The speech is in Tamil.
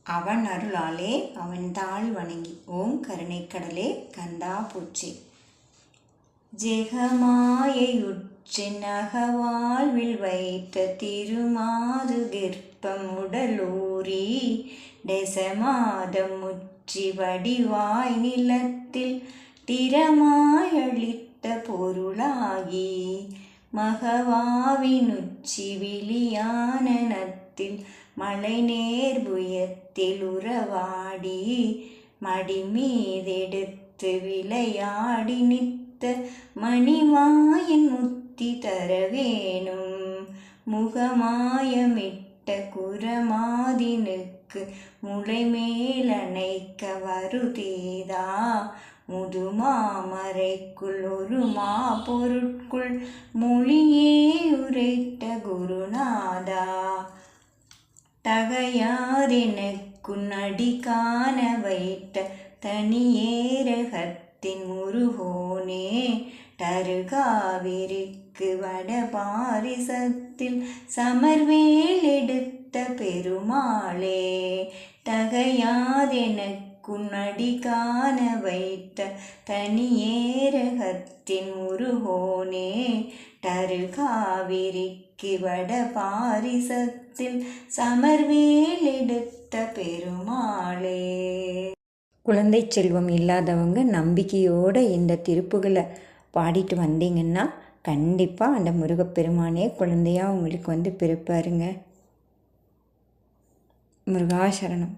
அவன் அருளாலே அவன் தாழ் வணங்கி. ஓம் கருணைக்கடலே கந்தா போற்றி. ஜெகமாயையுற்றின் அகவாழ்வில் வைத்த திருமாது கெற்பம் உடலூரி டெசமாதம் முற்றி வடிவாய் நிலத்தில் திறமாயளித்த பொருளாகி மகவாவினுச்சி விழியானனத்தில் மலை நேர்புயத்தில் உறவாடி மடிமீதெடுத்து விளையாடி நித்த மணிமாயின் முத்தி தரவேணும் முகமாயமிட்ட குரமாதினுக்கு முளைமேலணைக்க வருதேதா முதுமாமரைக்குள் ஒரு மா பொருட்குள் மொழியே உரைத்த குருநாதா தகையாதெனக்குன் அடி காண வைத்த தனியேரகத்தின் முருகோனே தருகாவிரிக்கு வடபாரிசத்தில் சமர்வேல் எடுத்த பெருமாளே தகையாதெனக்குன் அடி காண வைத்த தனியேரகத்தின் முருகோனே தருகாவிரிக்கு வடபாரிசத்தில் சமர்வேல் எடுத்த பெருமாளே. குழந்தை செல்வம் இல்லாதவங்க நம்பிக்கையோடு இந்த திருப்புகளை பாடிட்டு வந்தீங்கன்னா கண்டிப்பாக அந்த முருகப்பெருமானே குழந்தையாக உங்களுக்கு பிறப்பாருங்க. முருகாசரணம்.